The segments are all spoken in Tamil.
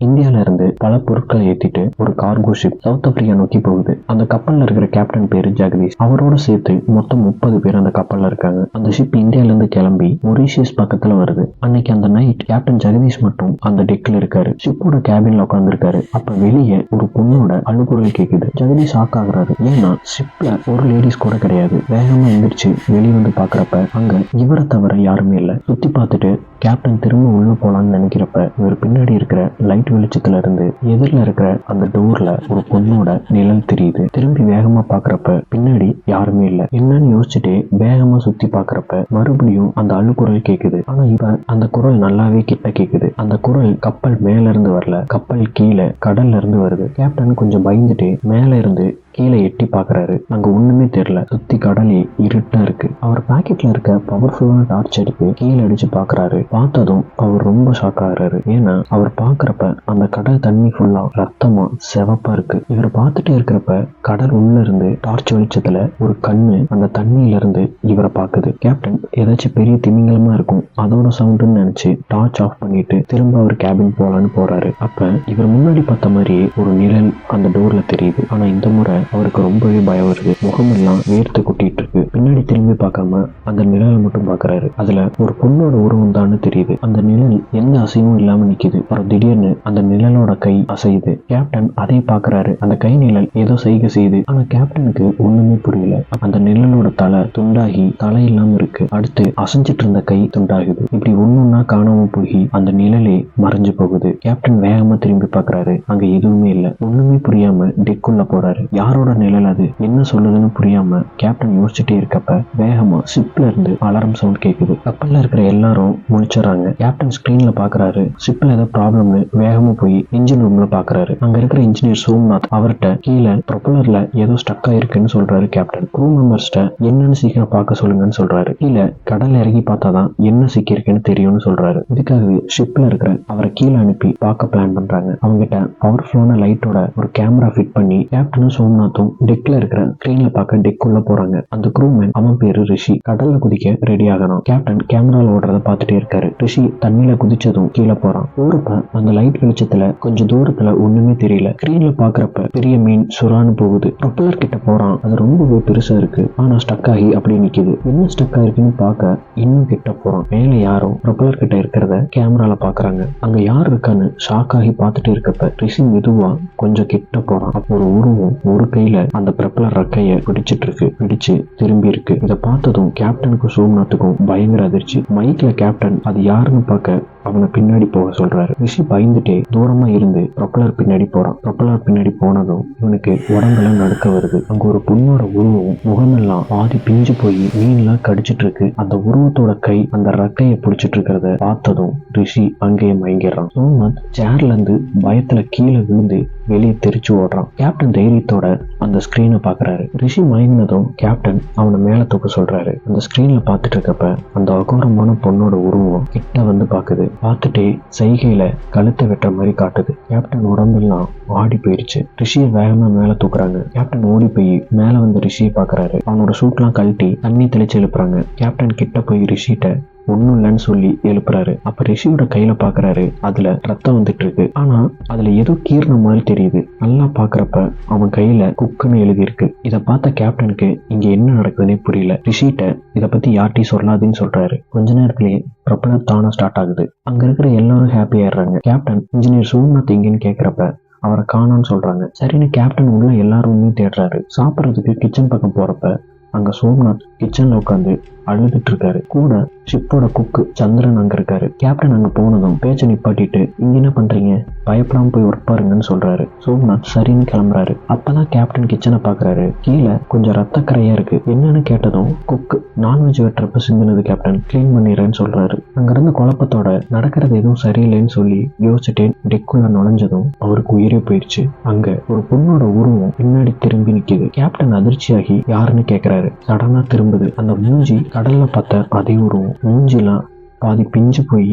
இந்தியால இருந்து பல பொருட்களை ஏத்திட்டு ஒரு கார்கோ ஷிப் சவுத் ஆப்பிரிக்கா நோக்கி போகுது. அந்த கப்பல்ல இருக்கிற கேப்டன் பேரு ஜெகதீஷ். அவரோட சேர்த்து மொத்தம் 30 பேர் அந்த கப்பல்ல இருக்காங்க. அந்த ஷிப் இந்தியால இருந்து கிளம்பி மொரீஷியஸ் பக்கத்துல வருது. அன்னைக்கு அந்த நைட் கேப்டன் ஜெகதீஷ் மட்டும் அந்த டெக்ல இருக்காரு. ஷிப்போட கேபின்ல உட்கார்ந்து இருக்காரு. அப்ப வெளியே ஒரு பொண்ணோட அழுகுரல் கேக்குது. ஜெகதீஷ் ஷாக் ஆகுறாரு. ஏன்னா ஷிப்ல ஒரு லேடிஸ் கூட கிடையாது. வேகமா எந்திரிச்சு வெளியே வந்து பாக்குறப்ப அங்க இவரை தவிர யாருமே இல்ல. சுத்தி பார்த்துட்டு கேப்டன் திரும்ப உள்ள போலான்னு நினைக்கிறப்ப இவர் பின்னாடி இருக்கிற லைட் வெளிச்சத்துல இருந்து எதிரில இருக்கிற அந்த டோர்ல ஒரு பொண்ணோட நிழல் தெரியுது. திரும்பி வேகமா பாக்குறப்ப பின்னாடி யாருமே இல்ல. என்னன்னு யோசிச்சுட்டே வேகமா சுத்தி பாக்குறப்ப மறுபடியும் அந்த அழுகுரல் கேக்குது. ஆனா இப்ப அந்த குரல் நல்லாவே கிட்ட கேக்குது. அந்த குரல் கப்பல் மேல இருந்து வரல, கப்பல் கீழே கடல்ல இருந்து வருது. கேப்டன் கொஞ்சம் பயந்துட்டு மேல இருந்து கீழே எட்டி பாக்குறாரு. அங்க ஒண்ணுமே தெரியல. சுத்தி கடலே இருட்டா இருக்கு. அவர் பாக்கெட்ல இருக்க பவர்ஃபுல்லான டார்ச் எடுத்து கீழே அடிச்சு பாக்குறாரு. பார்த்ததும் அவர் ரொம்ப ஷாக் ஆகுறாரு. ஏன்னா அவர் பாக்குறப்ப அந்த கடல் தண்ணி ஃபுல்லா ரத்தமா செவப்பா இருக்கு. இவர் பார்த்துட்டே இருக்கிறப்ப கடல் உள்ள இருந்து டார்ச் வெளிச்சத்துல ஒரு கண்ணு அந்த தண்ணியில இருந்து இவரை பாக்குது. கேப்டன் ஏதாச்சும் பெரிய திமிங்கலமா இருக்கும் அதோட சவுண்டுன்னு நினைச்சு டார்ச் ஆஃப் பண்ணிட்டு திரும்ப அவர் கேபின் போலான்னு போறாரு. அப்ப இவர் முன்னாடி பார்த்த மாதிரியே ஒரு நிழல் அந்த டோர்ல தெரியுது. ஆனா இந்த முறை அவருக்கு ரொம்பவே பயம் வருது. முகமெல்லாம் வேர்த்து கொட்டிட்டு இருக்கு. பின்னாடி திரும்பி பார்க்காம அந்த நிழலை மட்டும் பாக்குறாரு. அதுல ஒரு பொண்ணோட உருவம் தான் தெரியுது. அந்த நிழல் எந்த அசைவும் இல்லாம நிக்குது. அப்புறம் திடீர்னு அந்த நிழலோட கை அசையுது. கேப்டன் அதை பாக்குறாரு. அந்த கை நிழல் ஏதோ செய்கை செய்யுது. ஆனா கேப்டனுக்கு ஒண்ணுமே புரியல. அந்த நிழலோட தலை துண்டாகி தலை இல்லாம இருக்கு. அடுத்து அசைஞ்சிட்டு இருந்த கை துண்டாகுது. இப்படி ஒன்னொன்னா காணாம போய் அந்த நிழலே மறைஞ்சு போகுது. கேப்டன் வேகமா திரும்பி பாக்குறாரு. அங்க எதுவுமே இல்ல. ஒண்ணுமே புரியாம டெக்குள்ள போறாரு. யாரோட நிழல் அது, என்ன சொல்லுதுன்னு புரியாம கேப்டன் யோசிச்சுட்டே இருக்கப்ப வேகமா ஷிப்ல இருந்து அலாரம் சவுண்ட் கேக்குது. கப்பல்ல இருக்கிற எல்லாரும் முழிச்சுறாங்க. கேப்டன் ஸ்கிரீன்ல பாக்குறாரு. ஷிப்ல ஏதோ ப்ராப்ளம்னு வேகமா போய் இன்ஜின் ரூம்ல பாக்குறாரு. அங்க இருக்கிற இன்ஜினியர் சோம்நாத் அவர்கிட்ட கீழே ப்ரொபலர்ல ஏதோ ஸ்டக் ஆயிருக்குன்னு சொல்றாரு. கேப்டன் க்ரூ மெம்பர்ஸ்ட என்னன்னு சீக்கிரம் பார்க்க சொல்லுங்கன்னு சொல்றாரு. கீழே கடல்ல இறங்கி பார்த்தாதான் என்ன சிக்கியிருக்குன்னு தெரியும்னு சொல்றாரு. இதுக்காகவே ஷிப்ல இருக்கிற அவரை கீழே அனுப்பி பார்க்க பிளான் பண்றாங்க. அவங்கிட்ட பவர்ஃபுல்லான லைட்டோட ஒரு கேமரா ஃபிட் பண்ணி கேப்டனும் சோம்நாத்தும் டெக்ல இருக்கிற ஸ்கிரீன்ல பார்க்க டெக் உள்ள போறாங்க. அந்த க்ரூமேன் அவன் பேரு ரிஷி. கடல்ல குதிக்க ரெடி ஆகணும். கேப்டன் கேமரால ஓடுறத பார்த்துட்டே இருக்காரு. ரிஷி தண்ணியில குதிச்சதும் கீழே போறான். போறப்ப அந்த லைட் வெளிச்சத்துல கொஞ்சம் தூரத்துல ஒண்ணுமே தெரியல. ஸ்கிரீன்ல பாக்குறப்ப பெரிய மீன் சுறான்னு போகுது. ப்ரொப்பலர் கிட்ட போறான். அது ரொம்பவே பெருசா இருக்கு. ஆனா ஸ்டக் ஆகி அப்படி நிக்குது. என்ன ஸ்டக் ஆயிருக்குன்னு பார்க்க இன்னும் கிட்ட போறான். மேல யாரும் ப்ரொப்பலர் கிட்ட இருக்கிறத கேமரால பாக்குறாங்க. அங்க யார் இருக்கான்னு ஷாக் ஆகி பார்த்துட்டே இருக்கப்ப ரிஷி மெதுவா கொஞ்சம் கிட்ட போறான். அப்போ ஒரு உருவம் ஒரு கையில அந்த ப்ரொப்பலர் ரெக்கைய பிடிச்சிட்டு இருக்கு. பிடிச்சு திரும்பி இருக்கு. இதை பார்த்ததும் கேப்டனுக்கும் சோம்நாத்துக்கும் பயங்கர அதிர்ச்சி. மைக்ல கேப்டன் அது யாருன்னு பார்க்க அவனை பின்னாடி போக சொல்றாரு. ரிஷி பயந்துட்டே தூரமா இருந்து ப்ரொப்பலர் பின்னாடி போறான். ப்ரொப்பலர் பின்னாடி போனதும் இவனுக்கு உடம்பெல்லாம் நடுக்க வருது. அங்க ஒரு பொண்ணோட உருவம் முகமெல்லாம் பாதி பிஞ்சு போய் மீன்லாம் கடிச்சிட்டு இருக்கு. அந்த உருவத்தோட கை அந்த ரெக்கைய பிடிச்சிட்டு இருக்கிறத பார்த்ததும் ரிஷி அங்கேயே மயங்கிடுறான். சோம்நாத் சேர்ல இருந்து பயத்துல கீழே விழுந்து வெளியே தெரிச்சு ஓடுறான். கேப்டன் தைரியத்தோட அந்த ஸ்கிரீனை பாக்குறாரு. ரிஷி மயங்கினதும் கேப்டன் அவனை மேல தூக்க சொல்றாரு. அந்த ஸ்கிரீன்ல பாத்துட்டு இருக்கப்ப அந்த அகோரமான பொண்ணோட உருவம் கிட்ட வந்து பாக்குது. பார்த்துட்டே சைகையில கழுத்தை வெட்டுற மாதிரி காட்டுது. கேப்டன் உடம்பெல்லாம் ஆடி போயிருச்சு. ரிஷியை வேகமா மேல தூக்குறாங்க. கேப்டன் ஓடி போய் மேல வந்து ரிஷியை பாக்குறாரு. அவனோட சூட்லாம் கழட்டி தண்ணி தெளிச்சு எழுப்புறாங்க. கேப்டன் கிட்ட போய் ரிஷிட்ட ஒண்ணும் இல்லைன்னு சொல்லி எழுப்புறாரு. அப்ப ரிஷியோட கையில பாக்குறாரு. அதுல ரத்தம் வந்துட்டு இருக்கு. ஆனா அதுல ஏதோ கீர்ன மாதிரி தெரியுது. நல்லா பாக்குறப்ப அவன் கையில குக்குன்னு எழுதி இருக்கு. இத பார்த்த கேப்டனுக்கு இங்க என்ன நடக்குதுன்னே புரியல. ரிஷிட்ட இத பத்தி யார்ட்டையும் சொல்லாதுன்னு சொல்றாரு. கொஞ்ச நேரத்திலேயே ப்ரொப்பலர் தானா ஸ்டார்ட் ஆகுது. அங்க இருக்கிற எல்லாரும் ஹாப்பி ஆயிடுறாங்க. கேப்டன் இன்ஜினியர் சோம்நாத் எங்கன்னு கேக்குறப்ப அவரை காணோன்னு சொல்றாங்க. சரின்னு கேப்டன் உள்ள எல்லாருமே தேடுறாரு. சாப்பிடறதுக்கு கிச்சன் பக்கம் போறப்ப அங்க சோம்நாத் கிச்சன்ல உட்காந்து அழுதுட்டு இருக்காரு. கூட ஷிப்போட குக்கு சந்திரன் அங்க இருக்காரு. கேப்டன் அங்க போனதும் பேச்ச நிப்பாட்டிட்டு இங்க என்ன பண்றீங்க, பயப்படாம போய் ஒர்க் பாருங்கன்னு சொல்றாரு. சோம்நாத் சரின்னு கிளம்புறாரு. அப்பதான் கேப்டன் கிச்சனை பாக்குறாரு. கீழே கொஞ்சம் ரத்த கரையா இருக்கு. என்னன்னு கேட்டதும் குக்கு நான்வெஜ் வெட்டுறப்ப சிந்தினது கேப்டன், கிளீன் பண்ணிடுறேன்னு சொல்றாரு. அங்க இருந்த குழப்பத்தோட நடக்கிறது எதுவும் சரியில்லைன்னு சொல்லி யோசிச்சுட்டே டெக்குள்ள நுழைஞ்சதும் அவருக்கு உயிரே போயிடுச்சு. அங்க ஒரு பொண்ணோட உருவம் பின்னாடி திரும்பி நிக்குது. கேப்டன் அதிர்ச்சியாகி யாருன்னு கேக்குறாரு. சடனா திரும்புது. அந்த மூஞ்சி கடல்ல பார்த்த அதே உருவம். மூஞ்சிலாம் பாதி பிஞ்சு போய்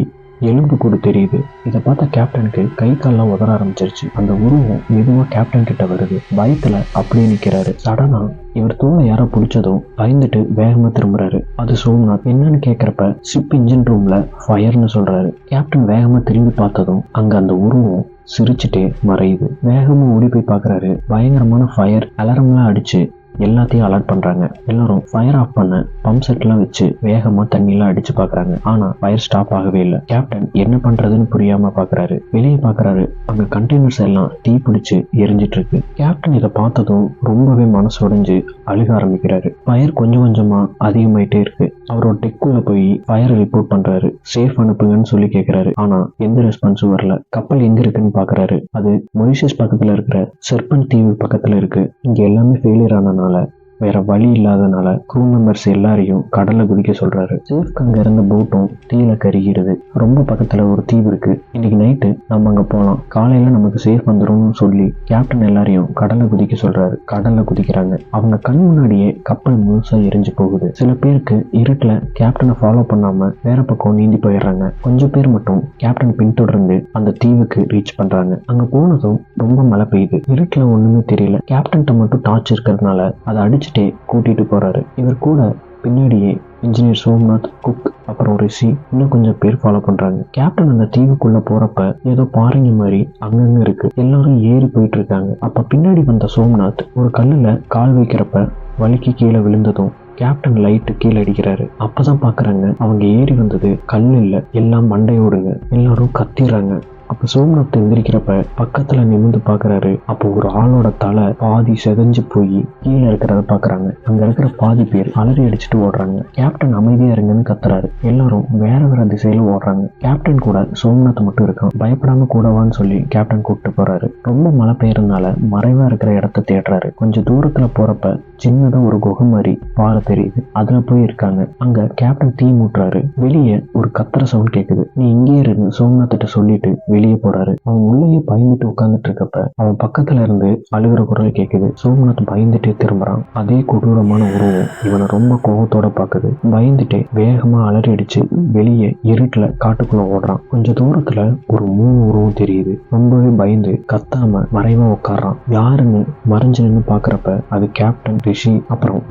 எலும்பு கூடு தெரியுது. இதை பார்த்த கேப்டனுக்கு கை கால்லாம் உதற ஆரம்பிச்சிருச்சு. அந்த உருவம் மெதுவா கேப்டன் கிட்ட வருது. பயத்துல அப்படியே நிக்கிறாரு. சடனா இவர் தூளை யாரோ பிடிச்சதும் பயந்துட்டு வேகமா திரும்புறாரு. அது சோம்நாத். என்னன்னு கேக்குறப்ப ஷிப் இன்ஜின் ரூம்ல ஃபயர்னு சொல்றாரு. கேப்டன் வேகமா திரும்பி பார்த்ததும் அங்க அந்த உருவம் சிரிச்சுட்டே மறையுது. வேகமா ஓடி போய் பாக்குறாரு. பயங்கரமான ஃபயர் அலாரம்லாம் அடிச்சு எல்லாத்தையும் அலர்ட் பண்றாங்க. எல்லாரும் ஃபயர் ஆஃப் பண்ண பம்ப் செட் எல்லாம் வச்சு வேகமா தண்ணி எல்லாம் அடிச்சு பாக்குறாங்க. ஆனா ஃபயர் ஸ்டாப் ஆகவே இல்லை. கேப்டன் என்ன பண்றதுன்னு புரியாம பாக்குறாரு. வெளியே பாக்குறாரு. அங்க கண்டெய்னர்ஸ் எல்லாம் தீ பிடிச்சு எரிஞ்சிட்டு இருக்கு. கேப்டன் இதை பார்த்ததும் ரொம்பவே மனசு உடைஞ்சு அழுக ஆரம்பிக்கிறாரு. ஃபயர் கொஞ்சம் கொஞ்சமா அதிகமாயிட்டே இருக்கு. அவரோட டெக்குள்ள போய் ஃபயரை ரிப்போர்ட் பண்றாரு. சேஃப் அனுப்புங்கன்னு சொல்லி கேக்குறாரு. ஆனா எந்த ரெஸ்பான்ஸும் வரல. கப்பல் எங்க இருக்குன்னு பாக்குறாரு. அது மொரிஷியஸ் பக்கத்துல இருக்கிற செர்பன் தீவு பக்கத்துல இருக்கு. இங்க எல்லாமே ஃபெயிலியர் ஆனனால வேற வழி இல்லாதனால க்ரூ மெம்பர்ஸ் எல்லாரையும் கடல்ல குதிக்க சொல்றாரு. சேஃப்க்கு அங்க இருந்த போட்டும் தீயில கருகிறது. ரொம்ப பக்கத்துல ஒரு தீவு இருக்கு. இன்னைக்கு நைட்டு நம்ம அங்க போலாம். காலையில நமக்கு சேஃப் வந்துடும் சொல்லி கேப்டன் எல்லாரையும் கடல்ல குதிக்க சொல்றாரு. கடல்ல குதிக்கிறாங்க. அவங்க கண் முன்னாடியே கப்பல் முழுசா எரிஞ்சு போகுது. சில பேருக்கு இருட்டுல கேப்டனை ஃபாலோ பண்ணாம வேற பக்கம் நீந்தி போயிடுறாங்க. கொஞ்சம் பேர் மட்டும் கேப்டன் பின்தொடர்ந்து அந்த தீவுக்கு ரீச் பண்றாங்க. அங்க போனதும் ரொம்ப மழை பெய்யுது. இருட்டுல ஒண்ணுமே தெரியல. கேப்டன்ட்ட மட்டும் டார்ச் இருக்கிறதுனால அதை அடிச்சுட்டே கூட்டிட்டு போறாரு. இவர் கூட பின்னாடியே இன்ஜினியர் சோம்நாத், குக், அப்புறம் ரிஷி, இன்னும் கொஞ்சம் பேர் ஃபாலோ பண்றாங்க. கேப்டன் அந்த தீவுக்குள்ள போறப்ப ஏதோ பாறைங்க மாதிரி அங்கங்க இருக்கு. எல்லாரும் ஏறி போயிட்டு இருக்காங்க. அப்ப பின்னாடி வந்த சோம்நாத் ஒரு கல்லுல கால் வைக்கிறப்ப வலிக்கு கீழே விழுந்ததும் கேப்டன் லைட்டு கீழே அடிக்கிறாரு. அப்பதான் பாக்குறாங்க அவங்க ஏறி வந்தது கல்லு இல்ல, எல்லாம் மண்டையோடுங்க. எல்லாரும் கத்திடுறாங்க. அப்ப சோம்நாத் எந்திரிக்கிறப்ப பக்கத்துல நிமிர்ந்து பாக்குறாரு. அப்போ ஒரு ஆளோட தலை பாதி செதஞ்சு போய் கீழே இருக்கிறத பாக்குறாங்க. அங்க இருக்கிற பாதி பேர் அலறி அடிச்சுட்டு ஓடுறாங்க. கேப்டன் அமைதியா இருங்கன்னு கத்துறாரு. எல்லாரும் வேற வேற திசையில ஓடுறாங்க. கேப்டன் கூட சோம்நாத் மட்டும் இருக்கான். பயப்படாம கூடவான்னு சொல்லி கேப்டன் கூப்பிட்டு போறாரு. ரொம்ப மழை பெய்யறதுனால மறைவா இருக்கிற இடத்த தேடுறாரு. கொஞ்சம் தூரத்துல போறப்ப சின்னதா ஒரு குகை மாதிரி பாறை தெரியுது. அதுல போய் இருக்காங்க. அங்க கேப்டன் தீ மூட்டுறாரு. வெளியே ஒரு கத்துற சவுண்ட் கேக்குது. நீ இங்கே இருந்து சோம்நாத்திட்ட சொல்லிட்டு வெளியே போறாரு. அவன் உள்ளேயே பயந்துட்டு உட்கார்ந்துட்டு இருக்கப்ப அவன் பக்கத்துல இருந்து அழுகிற குரல் கேக்குது. சோம்நாத் பயந்துட்டே திரும்புறான். அதே கொடூரமான உருவம் இவனை ரொம்ப கோபத்தோட பாக்குது. பயந்துட்டே வேகமா அலறி அடிச்சு வெளியே இருட்டுல காட்டுக்குள்ள ஓடுறான். கொஞ்ச தூரத்துல ஒரு 3 உருவம் தெரியுது. ரொம்பவே பயந்து கத்தாம மறைவா உட்கார்றான். யாருன்னு மறைஞ்சு நின்று பாக்குறப்ப அது கேப்டன், ரிஷி, அப்புறம்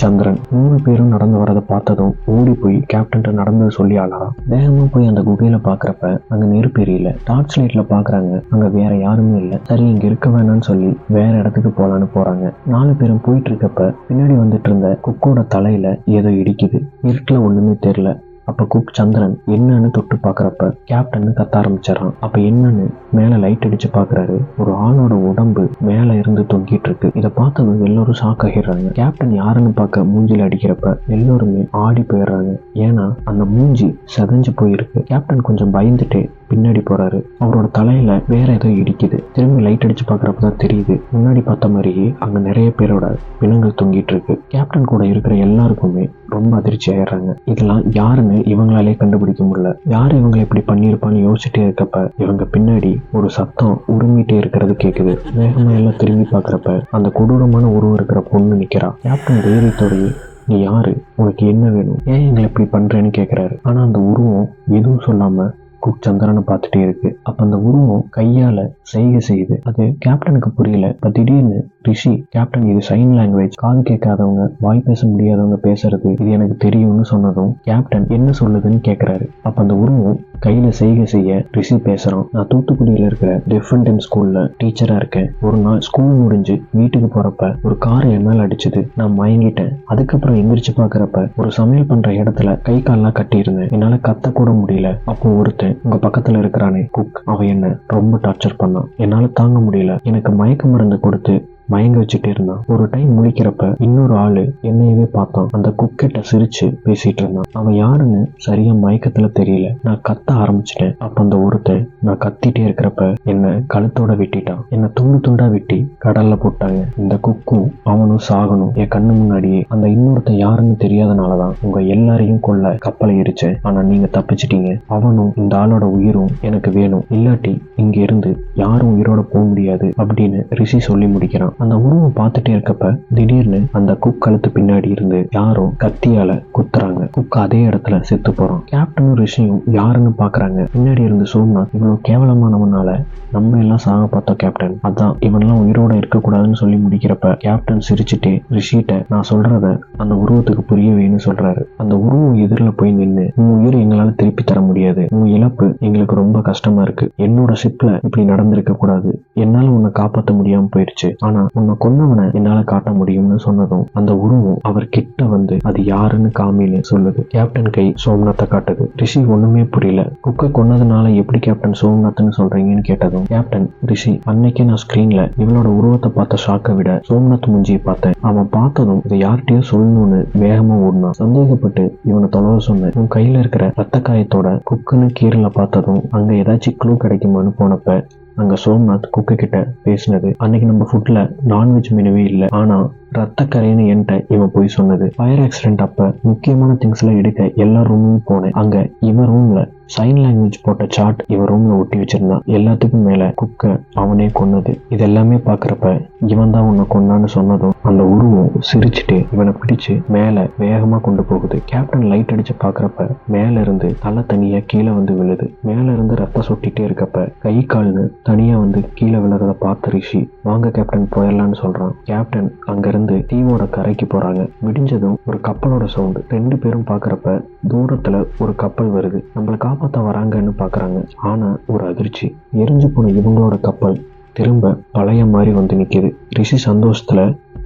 சந்திரன். 3 பேரும் நடந்து வரதை பார்த்ததும் ஓடி போய் கேப்டன் நடந்தது சொல்லி அழறான். வேகமா போய் அந்த குகையில பாக்குறப்ப அங்க நெருப்பு எரியல. டார்ச் லைட்ல பாக்குறாங்க. அங்க வேற யாருமே இல்ல. சரி, இங்க இருக்க வேணாம்னு சொல்லி வேற இடத்துக்கு போலான்னு போறாங்க. 4 பேரும் போயிட்டு இருக்கப்ப பின்னாடி வந்துட்டு இருந்த குக்கோட தலையில ஏதோ இடிக்குது. இருட்டுல ஒண்ணுமே தெரியல. அப்ப குக் சந்திரன் என்னன்னு தொட்டு பாக்குறப்ப கேப்டன் கத்த ஆரம்பிச்சிடறான். அப்ப என்னன்னு மேல லைட் அடிச்சு பாக்குறாரு. ஒரு ஆளோட உடம்பு மேல இருந்து தொங்கிட்டு இருக்கு. இதை பார்த்தது எல்லாரும் ஷாக் ஆகிடுறாங்க. கேப்டன் யாருன்னு பார்க்க மூஞ்சில அடிக்கிறப்ப எல்லாருமே ஆடி போயிடுறாங்க. ஏன்னா அந்த மூஞ்சி செதஞ்சு போயிருக்கு. கேப்டன் கொஞ்சம் பயந்துட்டே பின்னாடி போறாரு. அவரோட தலையில வேற ஏதோ இடிக்குது. திரும்பி லைட் அடிச்சு பாக்குறப்பதான் தெரியுது முன்னாடி பார்த்த மாதிரியே அங்க நிறைய பேரோட பிணங்கள் தொங்கிட்டு இருக்கு. கேப்டன் கூட இருக்கிற எல்லாருக்குமே ரொம்ப அதிர்ச்சி ஆயிடுறாங்க. இதெல்லாம் யாருன்னு இவங்களாலே கண்டுபிடிக்க முடியல. யாரு இவங்களை இப்படி பண்ணிருப்பான்னு யோசிச்சுட்டே இருக்கப்ப இவங்க பின்னாடி ஒரு சத்தம் உருமிட்டே இருக்கிறது கேக்குது. வேகமா எல்லாம் திரும்பி பாக்குறப்ப அந்த கொடூரமான உருவம் இருக்கிற பொண்ணு நிக்கிறா. கேப்டன் தைரியத்தோடயே, நீ யாரு, உனக்கு என்ன வேணும், ஏன் எங்களை இப்படி பண்றேன்னு கேக்குறாரு. ஆனா அந்த உருவம் எதுவும் சொல்லாம குக் சந்திரனை பார்த்துட்டே இருக்கு. அப்ப அந்த உருவம் கையால செய்கை செய்யுது. அது கேப்டனுக்கு புரியல. இப்ப திடீர்னு ரிஷி, கேப்டன் இது சைன் லாங்குவேஜ், காது கேட்காதவங்க, வாய் பேச முடியாதவங்க பேசுறது, இது எனக்கு தெரியும்னு சொன்னதும் கேப்டன் என்ன சொல்லுதுன்னு கேக்குறாரு. அப்ப அந்த உருவம் கையில செய்கை செய்ய ரிஷி பேசுறான். நான் தூத்துக்குடியில இருக்கிற டிஃபரண்ட் டைம் ஸ்கூல்ல டீச்சரா இருக்கேன். ஒரு நாள் ஸ்கூல் முடிஞ்சு வீட்டுக்கு போறப்ப ஒரு கார் என் மேல அடிச்சது. நான் மயங்கிட்டேன். அதுக்கப்புறம் எந்திரிச்சு பாக்குறப்ப ஒரு சமையல் பண்ற இடத்துல கை கால்லாம் கட்டி இருந்தேன். என்னால கத்த கூட முடியல. அப்போ ஒருத்தன் உங்க பக்கத்துல இருக்கிறானே குக், அவன் என்ன ரொம்ப டார்ச்சர் பண்ணான். என்னால தாங்க முடியல. எனக்கு மயக்க மருந்து கொடுத்து மயங்க வச்சுட்டே இருந்தான். ஒரு டைம் முடிக்கிறப்ப இன்னொரு ஆளு என்னையவே பார்த்தான். அந்த குக்கிட்ட சிரிச்சு பேசிட்டு இருந்தான். அவன் யாருன்னு சரியா மயக்கத்துல தெரியல. நான் கத்த ஆரம்பிச்சிட்டேன். அப்ப அந்த ஒருத்தன் நான் கத்திட்டே இருக்கிறப்ப என்ன கழுத்தோட வெட்டிட்டான். என்ன துண்டு துண்டா வெட்டி கடல்ல போட்டாங்க. இந்த குக்கும் அவனும் சாகணும் என் கண்ணு முன்னாடியே. அந்த இன்னொருத்தன் யாருன்னு தெரியாதனாலதான் உங்க எல்லாரையும் கொல்ல கப்பலை எரிச்சேன். ஆனா நீங்க தப்பிச்சிட்டீங்க. அவனும் இந்த ஆளோட உயிரும் எனக்கு வேணும். இல்லாட்டி இங்க இருந்து யாரும் உயிரோட போக முடியாது அப்படின்னு ரிஷி சொல்லி முடிக்கிறான். சொல்றான். அந்த உருவம் பார்த்துட்டே இருக்கப்ப திடீர்னு அந்த குக் கழுத்து பின்னாடி இருந்து யாரோ கத்தியால குத்துறாங்க. குக் அதே இடத்துல செத்து போறான். கேப்டனும் ரிஷியும் யாருன்னு பாக்குறாங்க. பின்னாடி இருந்து சோம்நாத், இவ்வளவு கேவலமானவனால நம்ம எல்லாம் சாக பார்த்தோம் கேப்டன், அதான் இவன்லாம் உயிரோட இருக்கக்கூடாதுன்னு சொல்லி முடிக்கிறப்ப கேப்டன் சிரிச்சுட்டே ரிஷிட்ட நான் சொல்றத அந்த உருவத்துக்கு புரியவேன்னு சொல்றாரு. அந்த உருவம் எதிரில் போய் நின்று, உன் உயிரை எங்களால திருப்பி தர முடியாது, உன் இழப்பு எங்களுக்கு ரொம்ப கஷ்டமா இருக்கு, என்னோட ஷிப்ல இப்படி நடந்திருக்க கூடாது, என்னால உன்னை காப்பாற்ற முடியாம போயிடுச்சு, ஆனா உன்னை கொன்னவனை என்னால காட்ட முடியும்னு சொன்னதும் அந்த உருவம் அவர் கிட்ட வந்து அது யாருன்னு காமின்னு சொல்லுது. கேப்டன் கை சோம்நாத்தை காட்டுது. ரிஷி ஒண்ணுமே புரியல. குக்கை கொன்னதுனால எப்படி கேப்டன் சோம்நாத்னு சொல்றீங்கன்னு கேட்டதும் கேப்டன், ரிஷி அன்னைக்கே நான் ஸ்கிரீன்ல இவளோட உருவத்தை பார்த்த ஷாக்கை விட சோம்நாத் மூஞ்சியை பார்த்தேன். அவன் பார்த்ததும் இதை யார்கிட்டயோ சொல்லணும்னு வேகமா ஓடினான். சந்தேகப்பட்டு இவனை தொலைவ சொன்னேன். உன் கையில இருக்கிற ரத்த காயத்தோட குக்குன்னு கீரல பார்த்ததும் அங்க ஏதாச்சும் க்ளூ கிடைக்குமான்னு போனப்ப அங்க சோம்நாத் குக்கு கிட்ட பேசினது, அன்னைக்கு நம்ம ஃபுட்ல நான்வெஜ் மெனுவே இல்லை, ஆனா ரத்த கரைன்னு என்கிட்ட இவன் போய் சொன்னது. ஃபயர் ஆக்சிடென்ட் அப்ப முக்கியமான திங்ஸ் எல்லாம் எடுக்க எல்லா ரூமும் போனேன். அங்க இவன் ரூம்ல சைன் லாங்குவேஜ் போட்ட சார்ட் இவன் ரூம்ல ஒட்டி வச்சிருந்தான். எல்லாத்துக்கும் மேல குக்க அவனே கொன்னது. இதெல்லாமே பாக்குறப்ப இவன் தான் உன்னை கொன்னான்னு சொன்னதும் அந்த உருவம் சிரிச்சுட்டு இவனை பிடிச்சு மேல வேகமா கொண்டு போகுது. கேப்டன் லைட் அடிச்சு பாக்குறப்ப மேல இருந்து தலை தனியா கீழே வந்து விழுது. மேல இருந்து ரத்தம் சொட்டிட்டே இருக்கப்ப கை கால்னு தனியா வந்து கீழே விழுறத பார்த்த ரிஷி, வாங்க கேப்டன் போயிடலான்னு சொல்றான். கேப்டன் அங்க இருந்து தீவோட கரைக்கு போறாங்க. விடிஞ்சதும் ஒரு கப்பலோட சவுண்டு. 2 பேரும் பாக்குறப்ப தூரத்துல ஒரு கப்பல் வருது. நம்மள காப்பாத்த வராங்கன்னு பாக்குறாங்க. ஆனா ஒரு அதிர்ச்சி, எரிஞ்சு போன இவங்களோட கப்பல் திரும்ப பழைய மாதிரி வந்து நிக்குது. ரிஷி சந்தோஷத்துல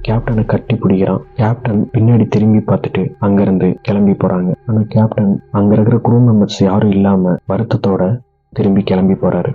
கேப்டனை கட்டி பிடிக்கிறான். கேப்டன் பின்னாடி திரும்பி பார்த்துட்டு அங்கிருந்து கிளம்பி போறாங்க. ஆனா கேப்டன் அங்க இருக்கிற குரூ மெம்பர்ஸ் யாரும் இல்லாம வருத்தத்தோட திரும்பி கிளம்பி போறாரு.